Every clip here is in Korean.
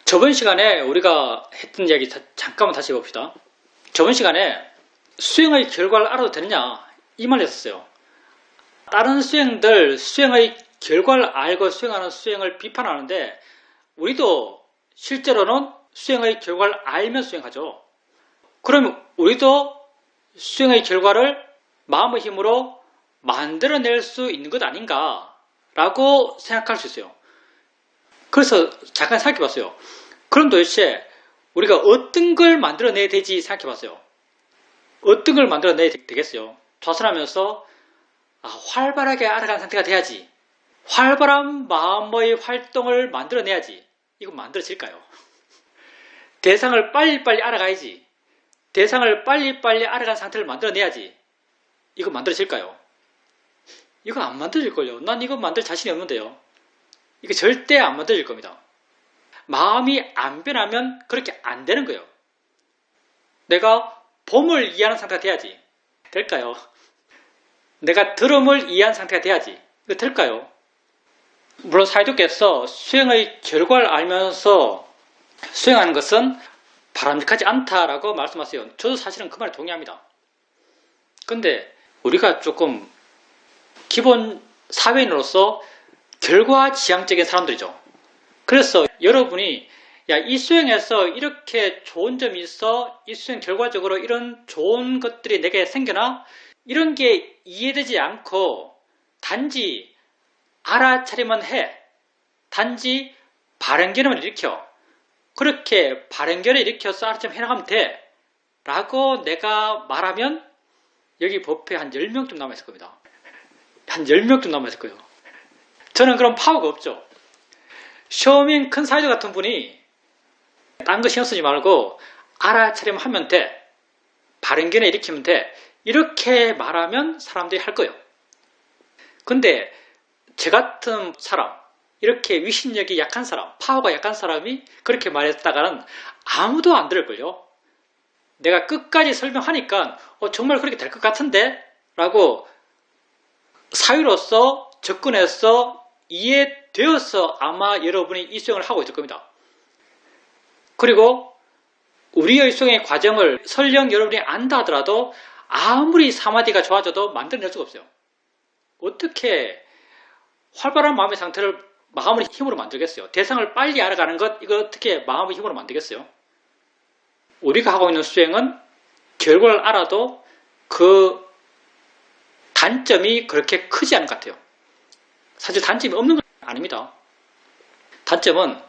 저번 시간에 우리가 했던 이야기 잠깐만 다시 해봅시다. 저번 시간에 수행의 결과를 알아도 되느냐 이 말을 했었어요. 다른 수행들 수행의 결과를 알고 수행하는 수행을 비판하는데 우리도 실제로는 수행의 결과를 알면 수행하죠. 그러면 우리도 수행의 결과를 마음의 힘으로 만들어낼 수 있는 것 아닌가 라고 생각할 수 있어요. 그래서 잠깐 생각해봤어요. 그럼 도대체 우리가 어떤 걸 만들어내야 되지 생각해봤어요. 어떤 걸 만들어내야 되겠어요? 좌선하면서 활발하게 알아가는 상태가 돼야지. 활발한 마음의 활동을 만들어내야지. 이거 만들어질까요? 대상을 빨리빨리 알아가야지. 대상을 빨리빨리 알아가는 상태를 만들어내야지. 이거 만들어질까요? 이거 안 만들어질걸요. 난 이거 만들 자신이 없는데요. 이거 절대 안 만들어질 겁니다. 마음이 안 변하면 그렇게 안 되는 거예요. 내가 봄을 이해하는 상태가 돼야지. 될까요? 내가 드럼을 이해하는 상태가 돼야지. 이거 될까요? 물론 사회도께서 수행의 결과를 알면서 수행하는 것은 바람직하지 않다라고 말씀하세요. 저도 사실은 그 말에 동의합니다. 근데 우리가 조금 기본 사회인으로서 결과지향적인 사람들이죠. 그래서 여러분이 이 수행에서 이렇게 좋은 점이 있어, 이 수행 결과적으로 이런 좋은 것들이 내게 생겨나 이런 게 이해되지 않고 단지 알아차리만 해. 단지 발행견을 일으켜. 그렇게 발행견을 일으켜서 알아차리면 해나가면 돼. 라고 내가 말하면 여기 법회에 한 10명쯤 남아있을 겁니다. 한 10명쯤 남아있을 거예요. 저는 그런 파워가 없죠. 쇼밍 큰 사회자 같은 분이 딴 거 신경 쓰지 말고 알아차리면 하면 돼. 발행견에 일으키면 돼. 이렇게 말하면 사람들이 할 거예요. 근데 저 같은 사람, 이렇게 위신력이 약한 사람, 파워가 약한 사람이 그렇게 말했다가는 아무도 안 들을걸요. 내가 끝까지 설명하니까 정말 그렇게 될 것 같은데? 라고 사유로서 접근해서 이해되어서 아마 여러분이 이 수행을 하고 있을 겁니다. 그리고 우리의 수행의 과정을 설령 여러분이 안다 하더라도 아무리 사마디가 좋아져도 만들어낼 수가 없어요. 어떻게 활발한 마음의 상태를 마음의 힘으로 만들겠어요? 대상을 빨리 알아가는 것, 이거 어떻게 마음의 힘으로 만들겠어요? 우리가 하고 있는 수행은 결과를 알아도 그 단점이 그렇게 크지 않은 것 같아요. 사실 단점이 없는 건 아닙니다. 단점은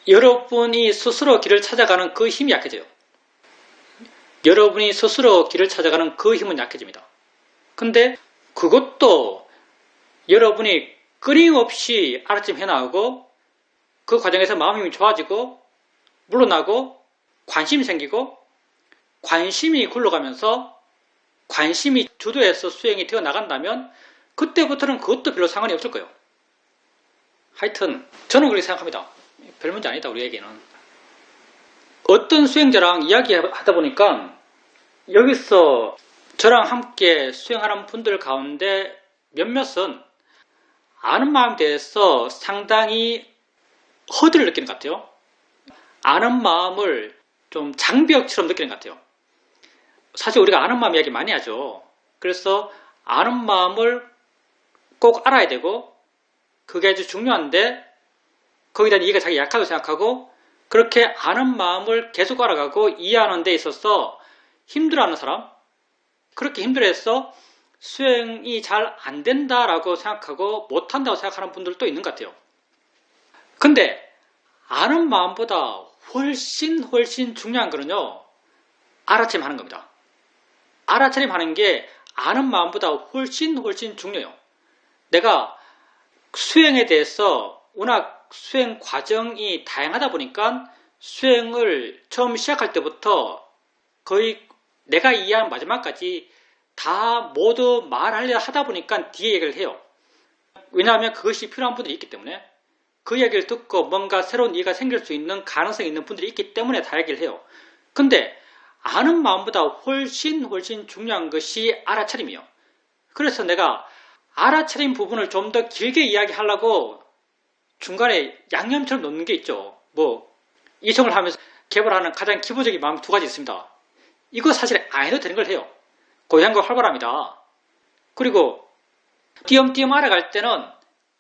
여러분이 스스로 길을 찾아가는 그 힘이 약해져요. 여러분이 스스로 길을 찾아가는 그 힘은 약해집니다. 근데 그것도 여러분이 끊임없이 알아침 해나가고 그 과정에서 마음 힘이 좋아지고 물러나고 관심이 생기고 관심이 굴러가면서 관심이 주도해서 수행이 되어 나간다면 그때부터는 그것도 별로 상관이 없을 거예요. 하여튼 저는 그렇게 생각합니다. 별 문제 아니다 우리에게는. 어떤 수행자랑 이야기하다 보니까 여기서 저랑 함께 수행하는 분들 가운데 몇몇은 아는 마음에 대해서 상당히 허들을 느끼는 것 같아요. 아는 마음을 좀 장벽처럼 느끼는 것 같아요. 사실 우리가 아는 마음 이야기 많이 하죠. 그래서 아는 마음을 꼭 알아야 되고 그게 아주 중요한데 거기다 이해가 자기 약하다고 생각하고 그렇게 아는 마음을 계속 알아가고 이해하는 데 있어서 힘들어하는 사람, 그렇게 힘들어해서 수행이 잘 안 된다라고 생각하고 못한다고 생각하는 분들도 있는 것 같아요. 근데 아는 마음보다 훨씬 중요한 거는요, 알아차림 하는 겁니다. 알아차림 하는 게 아는 마음보다 훨씬 중요해요. 내가 수행에 대해서 워낙 수행 과정이 다양하다 보니까 수행을 처음 시작할 때부터 거의 내가 이해한 마지막까지 다 모두 말하려 하다 보니까 뒤에 얘기를 해요. 왜냐하면 그것이 필요한 분들이 있기 때문에 그 이야기를 듣고 뭔가 새로운 이해가 생길 수 있는 가능성이 있는 분들이 있기 때문에 다 얘기를 해요. 근데 아는 마음보다 훨씬 중요한 것이 알아차림이에요. 그래서 내가 알아차림 부분을 좀 더 길게 이야기하려고 중간에 양념처럼 넣는 게 있죠. 뭐 이성을 하면서 개발하는 가장 기본적인 마음이 두 가지 있습니다. 이거 사실 안 해도 되는 걸 해요. 고향과 활발합니다. 그리고 띄엄띄엄 알아갈 때는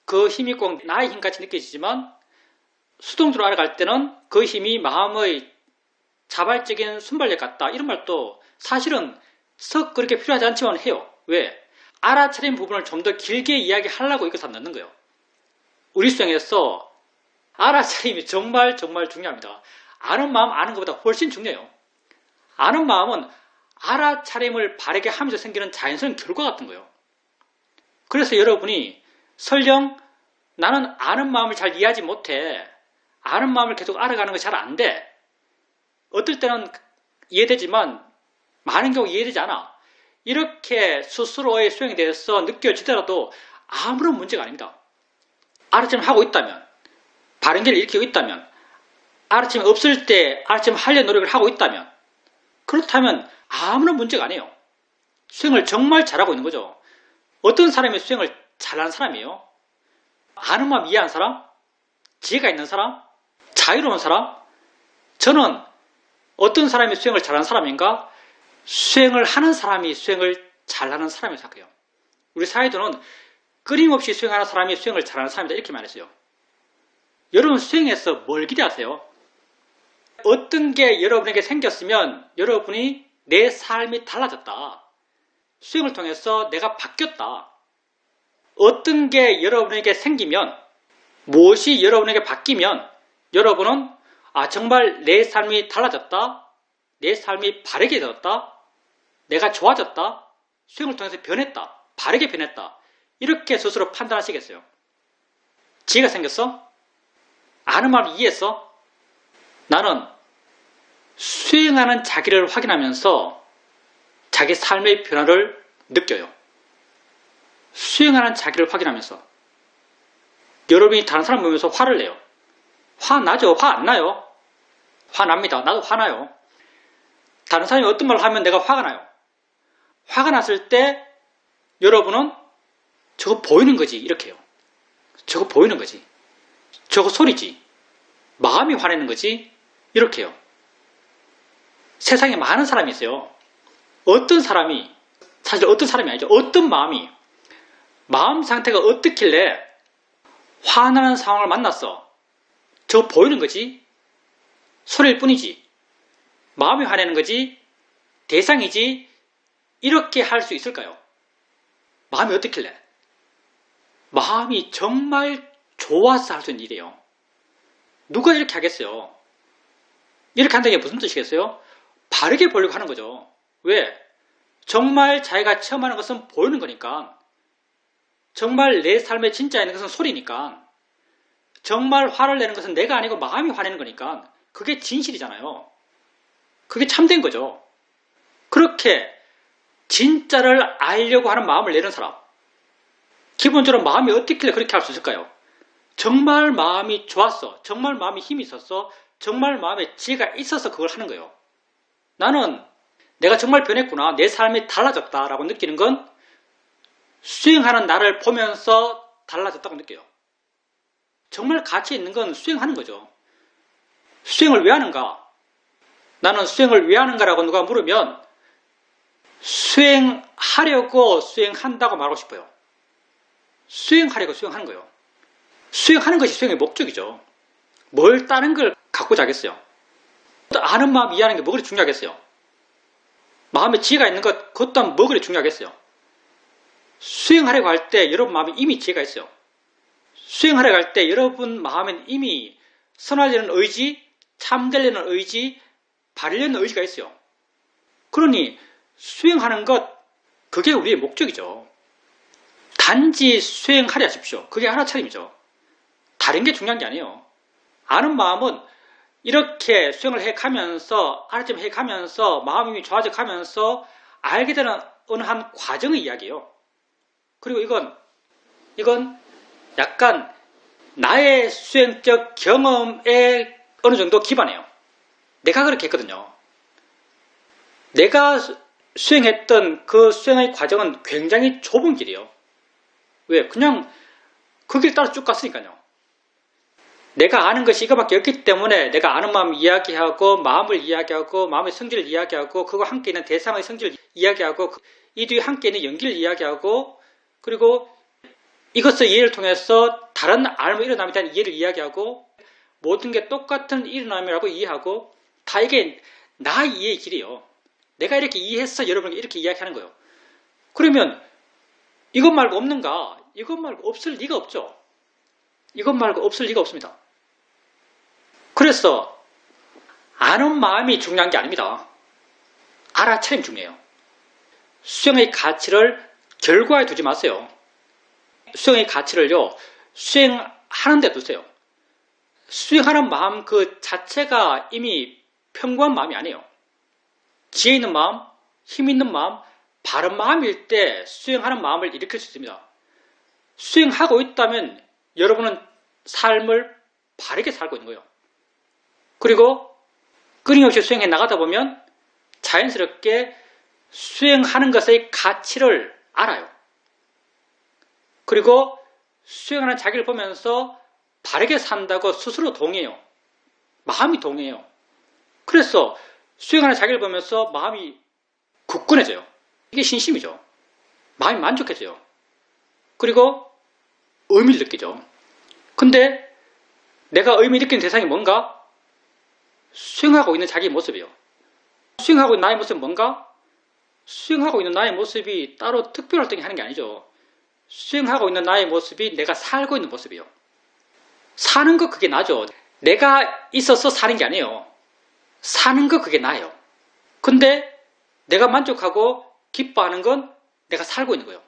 그 힘이 꼭 나의 힘같이 느껴지지만 수동적으로 알아갈 때는 그 힘이 마음의 자발적인 순발력 같다. 이런 말도 사실은 썩 그렇게 필요하지 않지만 해요. 왜? 알아차린 부분을 좀 더 길게 이야기하려고 이것을 넣는 거예요. 우리 수행에서 알아차림이 정말 중요합니다. 아는 마음 아는 것보다 훨씬 중요해요. 아는 마음은 알아차림을 바르게 하면서 생기는 자연스러운 결과 같은 거예요. 그래서 여러분이 설령 나는 아는 마음을 잘 이해하지 못해. 아는 마음을 계속 알아가는 것이 잘 안 돼. 어떨 때는 이해되지만 많은 경우 이해되지 않아. 이렇게 스스로의 수행에 대해서 느껴지더라도 아무런 문제가 아닙니다. 알아차림 하고 있다면, 바른 길을 일으키고 있다면, 알아차림이 없을 때 알아차림 하려는 노력을 하고 있다면, 그렇다면 아무런 문제가 아니에요. 수행을 정말 잘하고 있는 거죠. 어떤 사람이 수행을 잘하는 사람이에요? 아는 마음 이해하는 사람? 지혜가 있는 사람? 자유로운 사람? 저는 어떤 사람이 수행을 잘하는 사람인가? 수행을 하는 사람이 수행을 잘하는 사람이라고 생각해요. 우리 사회도는 끊임없이 수행하는 사람이 수행을 잘하는 사람이다 이렇게 말했어요. 여러분 수행에서 뭘 기대하세요? 어떤 게 여러분에게 생겼으면 여러분이 내 삶이 달라졌다. 수행을 통해서 내가 바뀌었다. 어떤 게 여러분에게 생기면 무엇이 여러분에게 바뀌면 여러분은 정말 내 삶이 달라졌다. 내 삶이 바르게 되었다. 내가 좋아졌다. 수행을 통해서 변했다. 바르게 변했다. 이렇게 스스로 판단하시겠어요? 지혜가 생겼어? 아는 마음 이해했어? 나는 수행하는 자기를 확인하면서 자기 삶의 변화를 느껴요. 수행하는 자기를 확인하면서 여러분이 다른 사람 보면서 화를 내요. 화나죠? 화 안 나요? 화납니다. 나도 화나요. 다른 사람이 어떤 말을 하면 내가 화가 나요. 화가 났을 때 여러분은 저거 보이는 거지 이렇게 해요. 저거 보이는 거지. 저거 소리지. 마음이 화내는 거지 이렇게 해요. 세상에 많은 사람이 있어요. 어떤 사람이 사실 어떤 사람이 아니죠. 어떤 마음이 마음 상태가 어떻길래 화나는 상황을 만났어. 저거 보이는 거지. 소리일 뿐이지. 마음이 화내는 거지. 대상이지. 이렇게 할 수 있을까요? 마음이 어떻길래? 마음이 정말 좋아서 할 수 있는 일이에요. 누가 이렇게 하겠어요? 이렇게 한다는 게 무슨 뜻이겠어요? 바르게 보려고 하는 거죠. 왜? 정말 자기가 체험 하는 것은 보이는 거니까. 정말 내 삶에 진짜 있는 것은 소리니까. 정말 화를 내는 것은 내가 아니고 마음이 화내는 거니까. 그게 진실이잖아요. 그게 참된 거죠. 그렇게 진짜를 알려고 하는 마음을 내는 사람. 기본적으로 마음이 어떻길래 그렇게 할 수 있을까요? 정말 마음이 좋았어. 정말 마음이 힘이 있었어. 정말 마음에 지혜가 있어서 그걸 하는 거예요. 나는 내가 정말 변했구나. 내 삶이 달라졌다라고 느끼는 건 수행하는 나를 보면서 달라졌다고 느껴요. 정말 가치 있는 건 수행하는 거죠. 수행을 왜 하는가? 나는 수행을 왜 하는가라고 누가 물으면 수행하려고 수행한다고 말하고 싶어요. 수행하려고 수행하는 거예요. 수행하는 것이 수행의 목적이죠. 뭘 다른 걸 갖고자 하겠어요? 아는 마음 이해하는 게 뭐 그리 중요하겠어요? 마음에 지혜가 있는 것, 그것 또한 뭐 그리 중요하겠어요? 수행하려고 할 때 여러분 마음에 이미 지혜가 있어요. 수행하려고 할 때 여러분 마음엔 이미 선하려는 의지, 참되려는 의지, 바르려는 의지가 있어요. 그러니 수행하는 것, 그게 우리의 목적이죠. 단지 수행하려 하십시오. 그게 알아차림이죠. 다른 게 중요한 게 아니에요. 아는 마음은 이렇게 수행을 해가면서 알아차림 해가면서 마음이 좋아져 가면서 알게 되는 어느 한 과정의 이야기예요. 그리고 이건 약간 나의 수행적 경험에 어느 정도 기반해요. 내가 그렇게 했거든요. 내가 수행했던 그 수행의 과정은 굉장히 좁은 길이에요. 왜? 그냥 그 길 따라 쭉 갔으니까요. 내가 아는 것이 이거밖에 없기 때문에 내가 아는 마음을 이야기하고 마음을 이야기하고 마음의 성질을 이야기하고 그거 함께 있는 대상의 성질을 이야기하고 이 뒤에 함께 있는 연기를 이야기하고 그리고 이것의 이해를 통해서 다른 알무 일어남에 대한 이해를 이야기하고 모든 게 똑같은 일어남이라고 이해하고 다 이게 나 이해의 길이에요. 내가 이렇게 이해해서 여러분에게 이렇게 이야기하는 거예요. 그러면 이것 말고 없는가? 이것 말고 없을 리가 없죠. 이것 말고 없을 리가 없습니다. 그래서 아는 마음이 중요한 게 아닙니다. 알아차림이 중요해요. 수행의 가치를 결과에 두지 마세요. 수행의 가치를요, 수행하는 데 두세요. 수행하는 마음 그 자체가 이미 평범한 마음이 아니에요. 지혜 있는 마음, 힘 있는 마음, 바른 마음일 때 수행하는 마음을 일으킬 수 있습니다. 수행하고 있다면 여러분은 삶을 바르게 살고 있는 거예요. 그리고 끊임없이 수행해 나가다 보면 자연스럽게 수행하는 것의 가치를 알아요. 그리고 수행하는 자기를 보면서 바르게 산다고 스스로 동의해요. 마음이 동의해요. 그래서 수행하는 자기를 보면서 마음이 굳건해져요. 이게 신심이죠. 마음이 만족해져요. 그리고 의미를 느끼죠. 근데 내가 의미 느끼는 대상이 뭔가? 수행하고 있는 자기의 모습이요. 수행하고 있는 나의 모습은 뭔가? 수행하고 있는 나의 모습이 따로 특별할 때 하는 게 아니죠. 수행하고 있는 나의 모습이 내가 살고 있는 모습이요. 사는 거 그게 나죠. 내가 있어서 사는 게 아니에요. 사는 거 그게 나예요. 근데 내가 만족하고 기뻐하는 건 내가 살고 있는 거예요.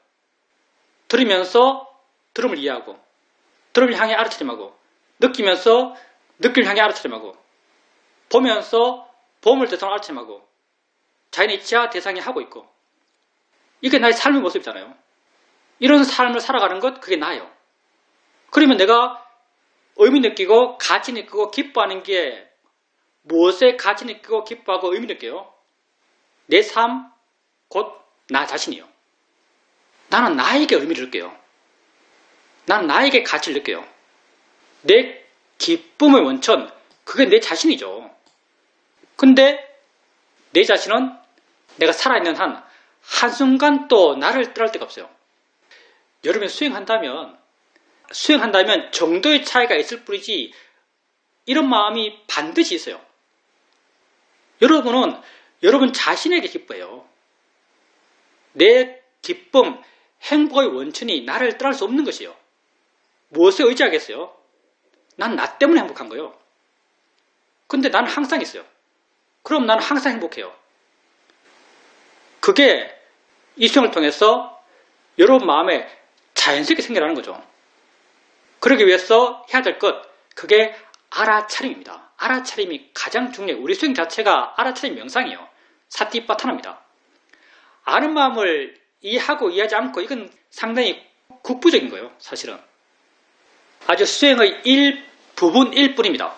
들으면서 들음을 이해하고 들음을 향해 알아차림하고 느끼면서 느낌을 향해 알아차림하고 보면서 봄을 대상으로 알아차림하고 자연의 이치와 대상이 하고 있고 이게 나의 삶의 모습이잖아요. 이런 삶을 살아가는 것 그게 나예요. 그러면 내가 의미 느끼고 가치 느끼고 기뻐하는 게 무엇에 가치 느끼고 기뻐하고 의미 느껴요? 내 삶, 곧 나 자신이요. 나는 나에게 의미를 느껴요. 나는 나에게 가치를 느껴요. 내 기쁨의 원천, 그게 내 자신이죠. 근데 내 자신은 내가 살아있는 한순간도 나를 떠날 데가 없어요. 여러분이 수행한다면 정도의 차이가 있을 뿐이지 이런 마음이 반드시 있어요. 여러분은 여러분 자신에게 기뻐해요. 내 기쁨, 행복의 원천이 나를 떠날 수 없는 것이에요. 무엇에 의지하겠어요? 난 나 때문에 행복한 거예요. 근데 나는 항상 있어요. 그럼 나는 항상 행복해요. 그게 이 수행을 통해서 여러분 마음에 자연스럽게 생겨나는 거죠. 그러기 위해서 해야 될 것, 그게 알아차림입니다. 알아차림이 가장 중요해요. 우리 수행 자체가 알아차림 명상이에요. 사티파타나입니다. 아는 마음을 이해하고 이해하지 않고 이건 상당히 국부적인 거예요. 사실은. 아주 수행의 부분일 뿐입니다.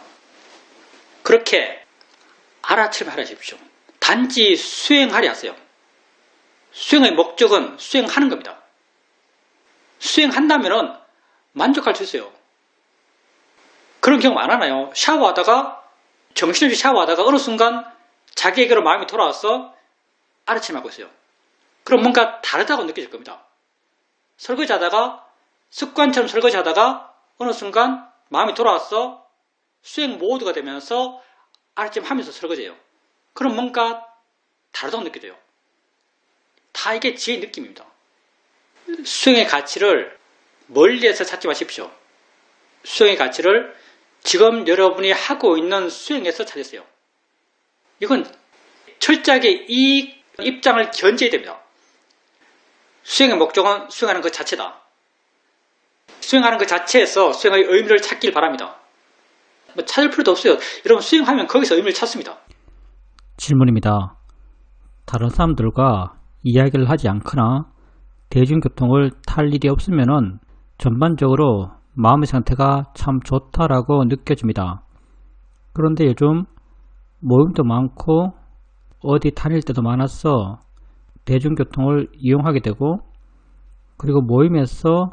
그렇게 알아차림하려 하십시오. 단지 수행하려 하세요. 수행의 목적은 수행하는 겁니다. 수행한다면 만족할 수 있어요. 그런 경험 안 하나요? 정신없이 샤워하다가 어느 순간 자기에게로 마음이 돌아와서 알아차림하고 있어요. 그럼 뭔가 다르다고 느껴질 겁니다. 설거지하다가 습관처럼 설거지하다가 어느 순간 마음이 돌아와서 수행 모드가 되면서 알아차림하면서 설거지해요. 그럼 뭔가 다르다고 느껴져요. 다 이게 지혜의 느낌입니다. 수행의 가치를 멀리에서 찾지 마십시오. 수행의 가치를 지금 여러분이 하고 있는 수행에서 찾으세요. 이건 철저하게 이 입장을 견제해야 됩니다. 수행의 목적은 수행하는 것 자체다. 수행하는 것 자체에서 수행의 의미를 찾길 바랍니다. 찾을 필요도 없어요. 여러분 수행하면 거기서 의미를 찾습니다. 질문입니다. 다른 사람들과 이야기를 하지 않거나 대중교통을 탈 일이 없으면 전반적으로 마음의 상태가 참 좋다라고 느껴집니다. 그런데 요즘 모임도 많고 어디 다닐 때도 많아서 대중교통을 이용하게 되고 그리고 모임에서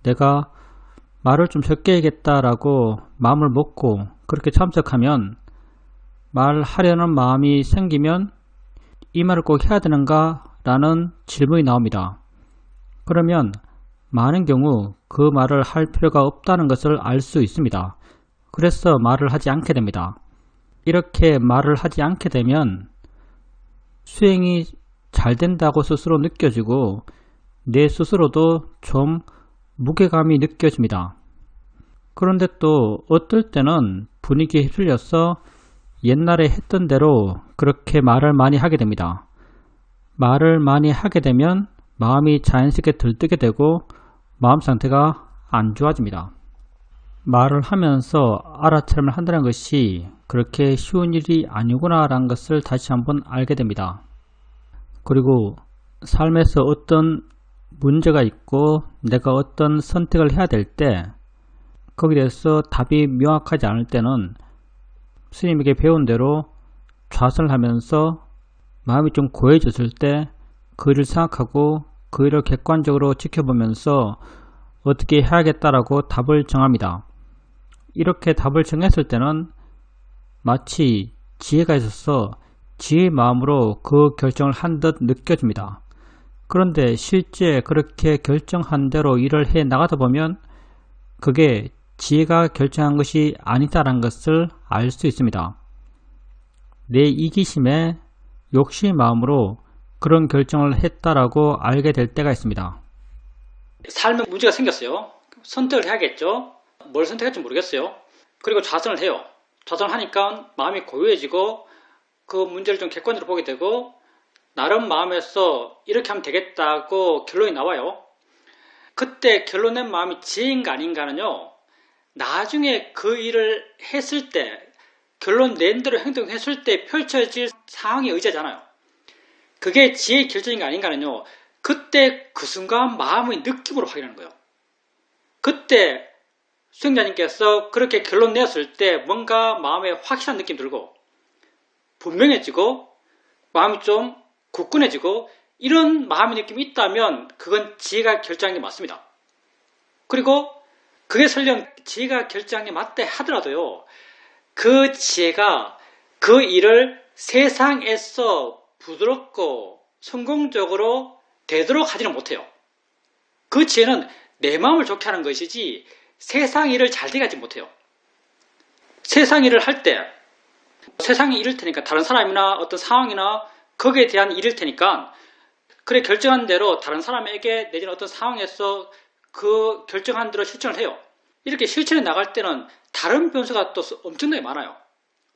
내가 말을 좀 적게 해야겠다라고 마음을 먹고 그렇게 참석하면 말하려는 마음이 생기면 이 말을 꼭 해야 되는가 라는 질문이 나옵니다. 그러면 많은 경우 그 말을 할 필요가 없다는 것을 알 수 있습니다. 그래서 말을 하지 않게 됩니다. 이렇게 말을 하지 않게 되면 수행이 잘 된다고 스스로 느껴지고 내 스스로도 좀 무게감이 느껴집니다. 그런데 또 어떨 때는 분위기에 휩쓸려서 옛날에 했던 대로 그렇게 말을 많이 하게 됩니다. 말을 많이 하게 되면 마음이 자연스럽게 들뜨게 되고 마음 상태가 안 좋아집니다. 말을 하면서 알아차림을 한다는 것이 그렇게 쉬운 일이 아니구나 라는 것을 다시 한번 알게 됩니다. 그리고 삶에서 어떤 문제가 있고 내가 어떤 선택을 해야 될 때 거기에 대해서 답이 명확하지 않을 때는 스님에게 배운 대로 좌선을 하면서 마음이 좀 고해졌을 때 그 일을 생각하고 그 일을 객관적으로 지켜보면서 어떻게 해야겠다라고 답을 정합니다. 이렇게 답을 정했을 때는 마치 지혜가 있어서 지혜의 마음으로 그 결정을 한 듯 느껴집니다. 그런데 실제 그렇게 결정한 대로 일을 해 나가다 보면 그게 지혜가 결정한 것이 아니다라는 것을 알 수 있습니다. 내 이기심에 욕심의 마음으로 그런 결정을 했다라고 알게 될 때가 있습니다. 삶에 문제가 생겼어요. 선택을 해야겠죠. 뭘 선택할지 모르겠어요. 그리고 좌선을 해요. 좌선을 하니까 마음이 고요해지고 그 문제를 좀 객관적으로 보게 되고 나름 마음에서 이렇게 하면 되겠다고 결론이 나와요. 그때 결론 낸 마음이 지혜인가 아닌가는요. 나중에 그 일을 했을 때 결론 낸 대로 행동했을 때 펼쳐질 상황에 의지하잖아요. 그게 지혜의 결정인가 아닌가는요. 그때 그 순간 마음의 느낌으로 확인하는 거예요. 그때 수행자님께서 그렇게 결론 내었을 때 뭔가 마음에 확실한 느낌 들고 분명해지고 마음이 좀 굳건해지고 이런 마음의 느낌이 있다면 그건 지혜가 결정한 게 맞습니다. 그리고 그게 설령 지혜가 결정한 게 맞다 하더라도요. 그 지혜가 그 일을 세상에서 부드럽고 성공적으로 되도록 하지는 못해요. 그 지혜는 내 마음을 좋게 하는 것이지 세상 일을 잘 되게 하지 못해요. 세상 일을 할 때 세상이 이럴 테니까 다른 사람이나 어떤 상황이나 거기에 대한 일일 테니까 그래 결정한 대로 다른 사람에게 내지는 어떤 상황에서 그 결정한 대로 실천을 해요. 이렇게 실천해 나갈 때는 다른 변수가 또 엄청나게 많아요.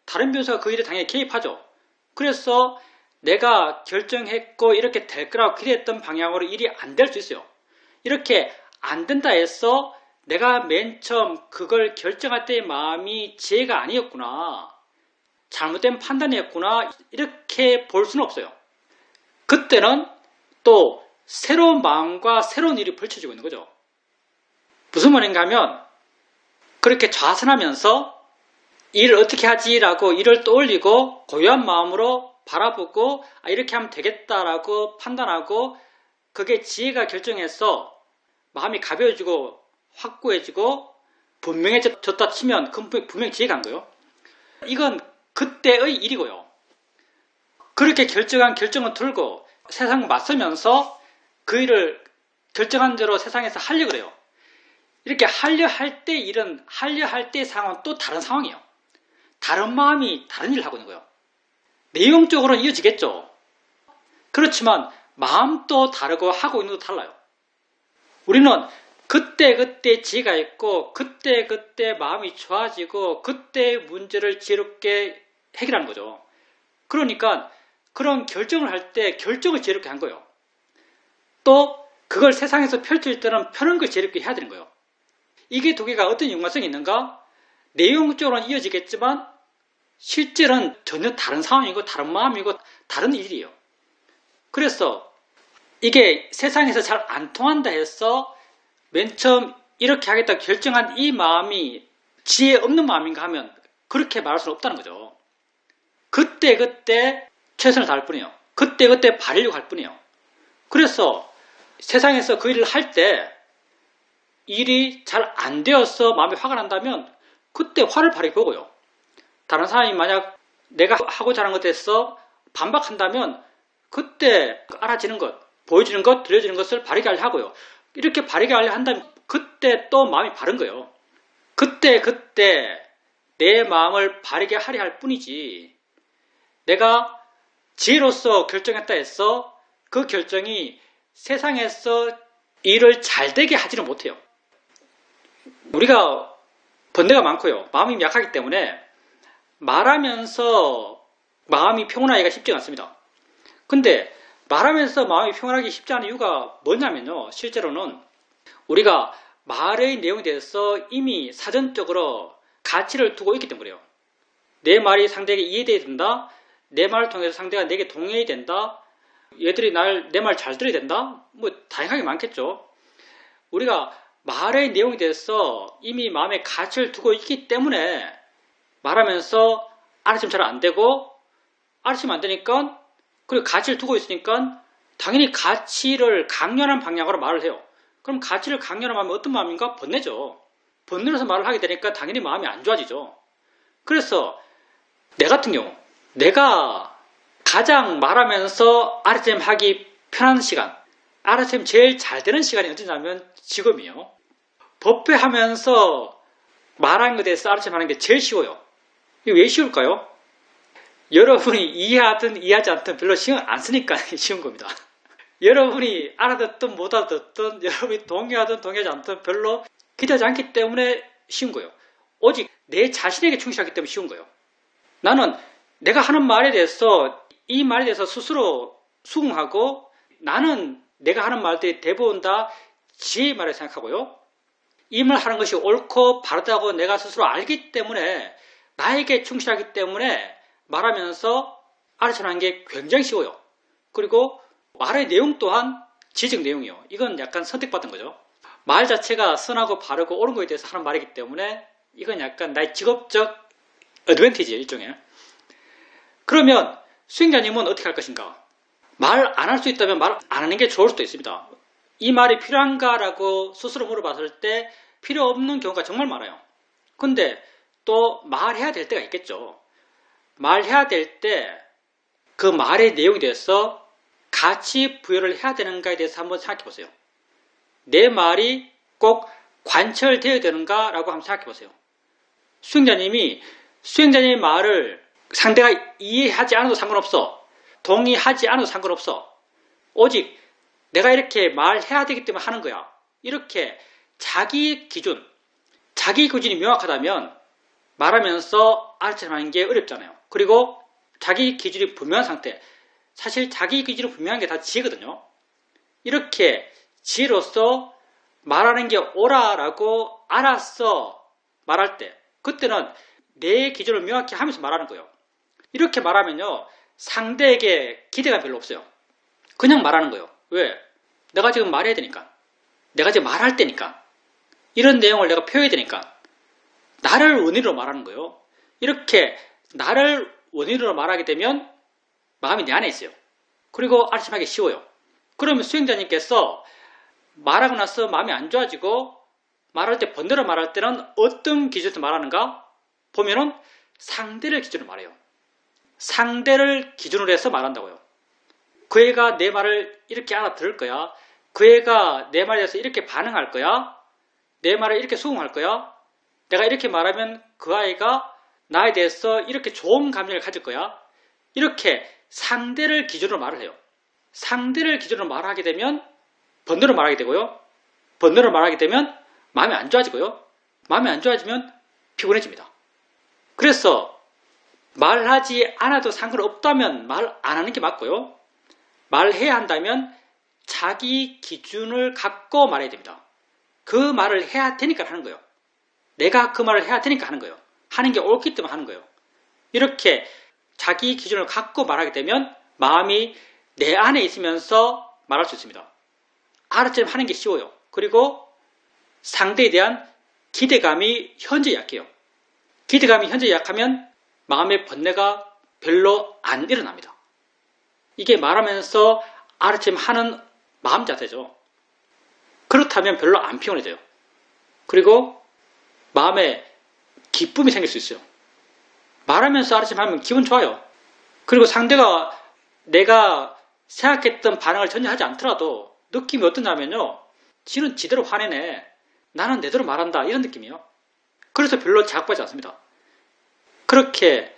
다른 변수가 그 일에 당연히 개입하죠. 그래서 내가 결정했고 이렇게 될 거라고 기대했던 방향으로 일이 안 될 수 있어요. 이렇게 안 된다 해서 내가 맨 처음 그걸 결정할 때의 마음이 지혜가 아니었구나. 잘못된 판단이었구나. 이렇게 볼 수는 없어요. 그때는 또 새로운 마음과 새로운 일이 펼쳐지고 있는 거죠. 무슨 말인가 하면 그렇게 좌선하면서 일을 어떻게 하지라고 일을 떠올리고 고요한 마음으로 바라보고 이렇게 하면 되겠다라고 판단하고 그게 지혜가 결정해서 마음이 가벼워지고 확고해지고 분명해졌다 치면 그건 분명히 지혜가 한 거예요. 이건 그때의 일이고요. 그렇게 결정한 결정을 들고 세상 맞서면서 그 일을 결정한 대로 세상에서 하려고 그래요. 이렇게 하려 할 때 일은 하려 할 때의 상황은 또 다른 상황이에요. 다른 마음이 다른 일을 하고 있는 거예요. 내용적으로는 이어지겠죠. 그렇지만 마음도 다르고 하고 있는 것도 달라요. 우리는 그때 지혜가 있고 그때 마음이 좋아지고 그때 문제를 지혜롭게 해결하는 거죠. 그러니까 그런 결정을 할 때 결정을 지혜롭게 한 거예요. 또 그걸 세상에서 펼칠 때는 펴는 걸 지혜롭게 해야 되는 거예요. 이게 두 개가 어떤 연관성이 있는가? 내용적으로는 이어지겠지만 실제로는 전혀 다른 상황이고 다른 마음이고 다른 일이에요. 그래서 이게 세상에서 잘 안 통한다 해서 맨 처음 이렇게 하겠다 결정한 이 마음이 지혜 없는 마음인가 하면 그렇게 말할 수는 없다는 거죠. 그때 최선을 다할 뿐이에요. 그때 발휘하려고 할 뿐이에요. 그래서 세상에서 그 일을 할 때 일이 잘 안 되어서 마음이 화가 난다면 그때 화를 발휘해 보고요. 다른 사람이 만약 내가 하고자 하는 것에 대해서 반박한다면 그때 알아지는 것, 보여지는 것, 들려지는 것을 발휘하려 하고요. 이렇게 발휘하려 한다면 그때 또 마음이 바른 거예요. 그때 내 마음을 바르게 하려 할 뿐이지, 내가 지혜로서 결정했다 해서 그 결정이 세상에서 일을 잘 되게 하지는 못해요. 우리가 번뇌가 많고요. 마음이 약하기 때문에 말하면서 마음이 평온하기가 쉽지 않습니다. 근데 말하면서 마음이 평온하기 쉽지 않은 이유가 뭐냐면요. 실제로는 우리가 말의 내용에 대해서 이미 사전적으로 가치를 두고 있기 때문에 그래요. 내 말이 상대에게 이해돼야 된다. 내 말을 통해서 상대가 내게 동의해야 된다. 얘들이 내 말 잘 들어야 된다. 뭐 다양하게 많겠죠. 우리가 말의 내용에 대해서 이미 마음에 가치를 두고 있기 때문에 말하면서 알아치면 잘 안 되고, 알아치면 안 되니까, 그리고 가치를 두고 있으니까 당연히 가치를 강렬한 방향으로 말을 해요. 그럼 가치를 강렬한 마음이 어떤 마음인가? 번뇌죠. 번뇌로서 말을 하게 되니까 당연히 마음이 안 좋아지죠. 그래서 내 같은 경우, 내가 가장 말하면서 RSM 하기 편한 시간, RSM 제일 잘 되는 시간이 언제냐면 지금이에요. 법회하면서 말하는 것에 대해서 RSM 하는 게 제일 쉬워요. 이게 왜 쉬울까요? 여러분이 이해하든 이해하지 않든 별로 신경 안 쓰니까 쉬운 겁니다. 여러분이 알아듣든 못 알아듣든, 여러분이 동의하든 동의하지 않든 별로 기대하지 않기 때문에 쉬운 거예요. 오직 내 자신에게 충실하기 때문에 쉬운 거예요. 나는 내가 하는 말에 대해서, 이 말에 대해서 스스로 수긍하고, 나는 내가 하는 말들이 대부분 다 지혜의 말을 생각하고요. 이 말 하는 것이 옳고 바르다고 내가 스스로 알기 때문에, 나에게 충실하기 때문에 말하면서 알아차리는 게 굉장히 쉬워요. 그리고 말의 내용 또한 지적 내용이요. 이건 약간 선택받은 거죠. 말 자체가 선하고 바르고 옳은 거에 대해서 하는 말이기 때문에 이건 약간 나의 직업적 어드밴티지예요, 일종의. 그러면 수행자님은 어떻게 할 것인가? 말 안 할 수 있다면 말 안 하는 게 좋을 수도 있습니다. 이 말이 필요한가라고 스스로 물어봤을 때 필요 없는 경우가 정말 많아요. 근데 또 말해야 될 때가 있겠죠. 말해야 될 때 그 말의 내용에 대해서 가치 부여를 해야 되는가에 대해서 한번 생각해 보세요. 내 말이 꼭 관철되어야 되는가 라고 한번 생각해 보세요. 수행자님의 말을 상대가 이해하지 않아도 상관없어. 동의하지 않아도 상관없어. 오직 내가 이렇게 말해야 되기 때문에 하는 거야. 이렇게 자기 기준이 명확하다면 말하면서 알아차리는 게 어렵잖아요. 그리고 자기 기준이 분명한 상태. 사실 자기 기준이 분명한 게 다 지혜거든요. 이렇게 지혜로서 말하는 게 옳아라고 알아서 말할 때, 그때는 내 기준을 명확히 하면서 말하는 거예요. 이렇게 말하면요, 상대에게 기대가 별로 없어요. 그냥 말하는 거예요. 왜? 내가 지금 말해야 되니까. 내가 지금 말할 때니까. 이런 내용을 내가 표해야 되니까. 나를 원인으로 말하는 거예요. 이렇게 나를 원인으로 말하게 되면 마음이 내 안에 있어요. 그리고 알아차리기 쉬워요. 그러면 수행자님께서 말하고 나서 마음이 안 좋아지고 말할 때 번뇌로 말할 때는 어떤 기준에서 말하는가? 보면은 상대를 기준으로 말해요. 상대를 기준으로 해서 말한다고요. 그 애가 내 말을 이렇게 알아들을 거야. 그 애가 내 말에 대해서 이렇게 반응할 거야. 내 말을 이렇게 수긍할 거야. 내가 이렇게 말하면 그 아이가 나에 대해서 이렇게 좋은 감정을 가질 거야. 이렇게 상대를 기준으로 말을 해요. 상대를 기준으로 말하게 되면 번뇌로 말하게 되고요. 번뇌로 말하게 되면 마음이 안 좋아지고요. 마음이 안 좋아지면 피곤해집니다. 그래서 말하지 않아도 상관없다면 말 안 하는 게 맞고요. 말해야 한다면 자기 기준을 갖고 말해야 됩니다. 그 말을 해야 되니까 하는 거예요. 내가 그 말을 해야 되니까 하는 거예요. 하는 게 옳기 때문에 하는 거예요. 이렇게 자기 기준을 갖고 말하게 되면 마음이 내 안에 있으면서 말할 수 있습니다. 알아차림 하는 게 쉬워요. 그리고 상대에 대한 기대감이 현저히 약해요. 기대감이 현저히 약하면 마음의 번뇌가 별로 안 일어납니다. 이게 말하면서 알아차림 하는 마음 자세죠. 그렇다면 별로 안 피곤해져요. 그리고 마음에 기쁨이 생길 수 있어요. 말하면서 알아차림하면 기분 좋아요. 그리고 상대가 내가 생각했던 반응을 전혀 하지 않더라도 느낌이 어떠냐면요. 지는 지대로 화내네. 나는 내대로 말한다. 이런 느낌이에요. 그래서 별로 자극받지 않습니다. 그렇게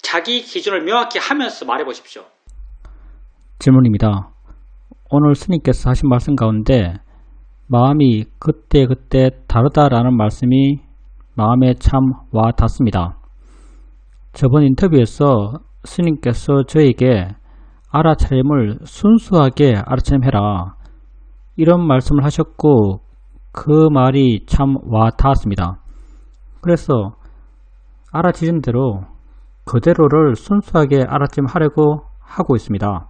자기 기준을 명확히 하면서 말해보십시오. 질문입니다. 오늘 스님께서 하신 말씀 가운데 마음이 그때그때 다르다라는 말씀이 마음에 참 와 닿습니다. 저번 인터뷰에서 스님께서 저에게 알아차림을 순수하게 알아차림해라 이런 말씀을 하셨고 그 말이 참 와 닿았습니다. 그래서 알아지는 대로 그대로를 순수하게 알아차림하려고 하고 있습니다.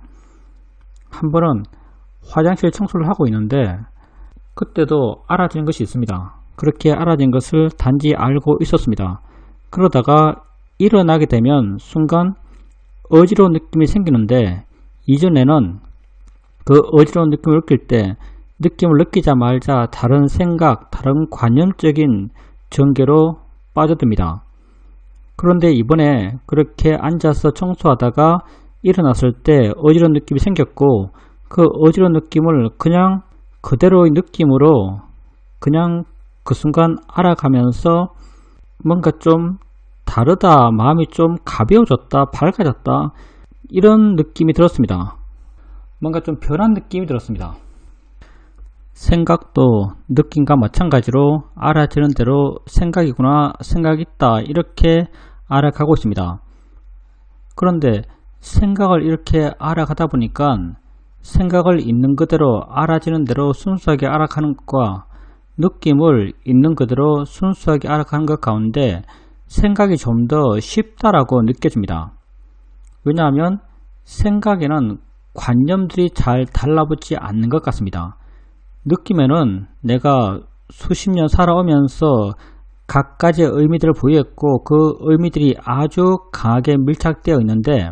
한 번은 화장실 청소를 하고 있는데 그때도 알아진 것이 있습니다. 그렇게 알아진 것을 단지 알고 있었습니다. 그러다가 일어나게 되면 순간 어지러운 느낌이 생기는데 이전에는 그 어지러운 느낌을 느낄 때 느낌을 느끼자마자 다른 생각, 다른 관념적인 전개로 빠져듭니다. 그런데 이번에 그렇게 앉아서 청소하다가 일어났을 때 어지러운 느낌이 생겼고 그 어지러운 느낌을 그냥 그대로의 느낌으로 그냥 그 순간 알아가면서 뭔가 좀 다르다, 마음이 좀 가벼워졌다, 밝아졌다 이런 느낌이 들었습니다. 뭔가 좀 변한 느낌이 들었습니다. 생각도 느낌과 마찬가지로 알아지는 대로 생각이구나, 생각이 있다 이렇게 알아가고 있습니다. 그런데 생각을 이렇게 알아가다 보니까 생각을 있는 그대로 알아지는 대로 순수하게 알아가는 것과 느낌을 있는 그대로 순수하게 알아가는 것 가운데 생각이 좀 더 쉽다라고 느껴집니다. 왜냐하면 생각에는 관념들이 잘 달라붙지 않는 것 같습니다. 느낌에는 내가 수십 년 살아오면서 각가지의 의미들을 보유했고 그 의미들이 아주 강하게 밀착되어 있는데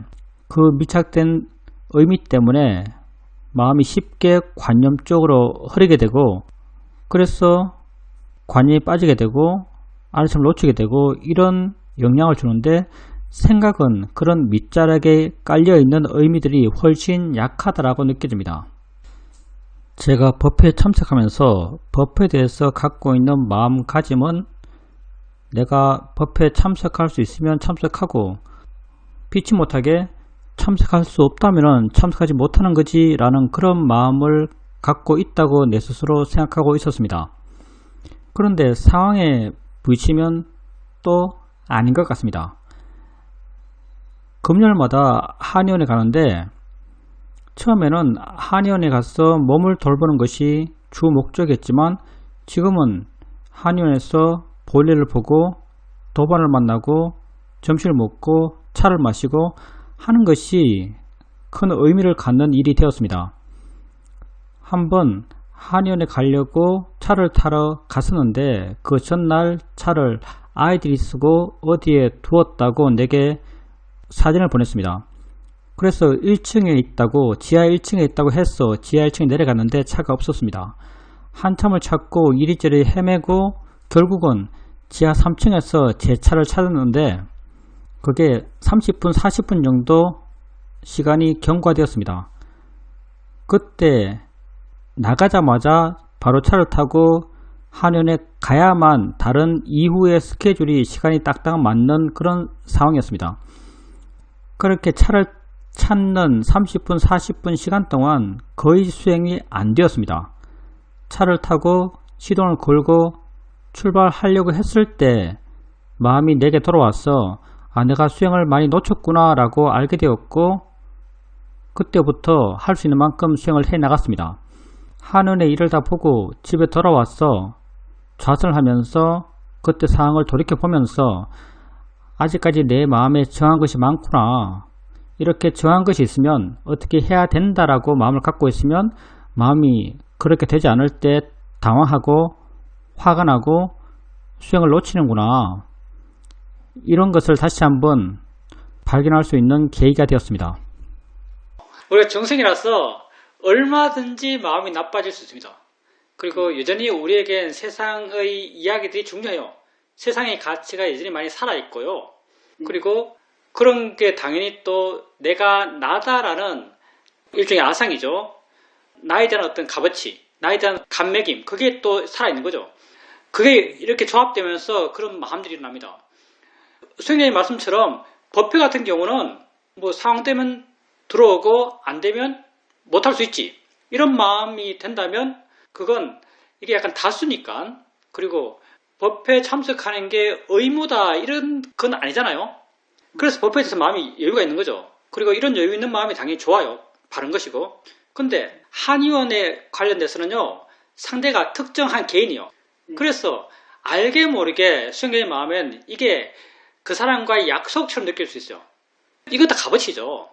그 밀착된 의미 때문에 마음이 쉽게 관념 쪽으로 흐르게 되고 그래서 관념이 빠지게 되고 알아차림을 놓치게 되고 이런 영향을 주는데 생각은 그런 밑자락에 깔려있는 의미들이 훨씬 약하다라고 느껴집니다. 제가 법회에 참석하면서 법회에 대해서 갖고 있는 마음가짐은 내가 법회에 참석할 수 있으면 참석하고 피치 못하게 참석할 수 없다면 참석하지 못하는 거지 라는 그런 마음을 갖고 있다고 내 스스로 생각하고 있었습니다. 그런데 상황에 부딪히면 또 아닌 것 같습니다. 금요일마다 한의원에 가는데 처음에는 한의원에 가서 몸을 돌보는 것이 주 목적이었지만 지금은 한의원에서 볼일을 보고 도반을 만나고 점심을 먹고 차를 마시고 하는 것이 큰 의미를 갖는 일이 되었습니다. 한번 한의원에 가려고 차를 타러 갔었는데 그 전날 차를 아이들이 쓰고 어디에 두었다고 내게 사진을 보냈습니다. 그래서 1층에 있다고 지하 1층에 있다고 해서 지하 1층에 내려갔는데 차가 없었습니다. 한참을 찾고 이리저리 헤매고 결국은 지하 3층에서 제 차를 찾았는데 그게 30분 40분 정도 시간이 경과되었습니다. 그때 나가자마자 바로 차를 타고 한의원에 가야만 다른 이후의 스케줄이 시간이 딱딱 맞는 그런 상황이었습니다. 그렇게 차를 찾는 30분 40분 시간 동안 거의 수행이 안 되었습니다. 차를 타고 시동을 걸고 출발하려고 했을 때 마음이 내게 돌아와서 내가 수행을 많이 놓쳤구나 라고 알게 되었고 그때부터 할 수 있는 만큼 수행을 해 나갔습니다. 한은의 일을 다 보고 집에 돌아와서 좌선을 하면서 그때 상황을 돌이켜보면서 아직까지 내 마음에 정한 것이 많구나, 이렇게 정한 것이 있으면 어떻게 해야 된다라고 마음을 갖고 있으면 마음이 그렇게 되지 않을 때 당황하고 화가 나고 수행을 놓치는구나, 이런 것을 다시 한번 발견할 수 있는 계기가 되었습니다. 우리가 정생이라서 얼마든지 마음이 나빠질 수 있습니다. 그리고 여전히 우리에겐 세상의 이야기들이 중요해요. 세상의 가치가 여전히 많이 살아있고요. 그리고 그런 게 당연히 또 내가 나다라는 일종의 아상이죠. 나에 대한 어떤 값어치, 나에 대한 감매김, 그게 또 살아있는 거죠. 그게 이렇게 조합되면서 그런 마음들이 일어납니다. 수행자님 말씀처럼 법회 같은 경우는 뭐 상황되면 들어오고 안 되면 못할 수 있지. 이런 마음이 된다면 그건 이게 약간 다수니까, 그리고 법회에 참석하는 게 의무다 이런 건 아니잖아요. 그래서 법회에 대해서 마음이 여유가 있는 거죠. 그리고 이런 여유 있는 마음이 당연히 좋아요. 바른 것이고. 근데 한의원에 관련돼서는요, 상대가 특정한 개인이요. 그래서 알게 모르게 수행자의 마음엔 이게 그 사람과의 약속처럼 느낄 수 있어요. 이거 다 값어치죠.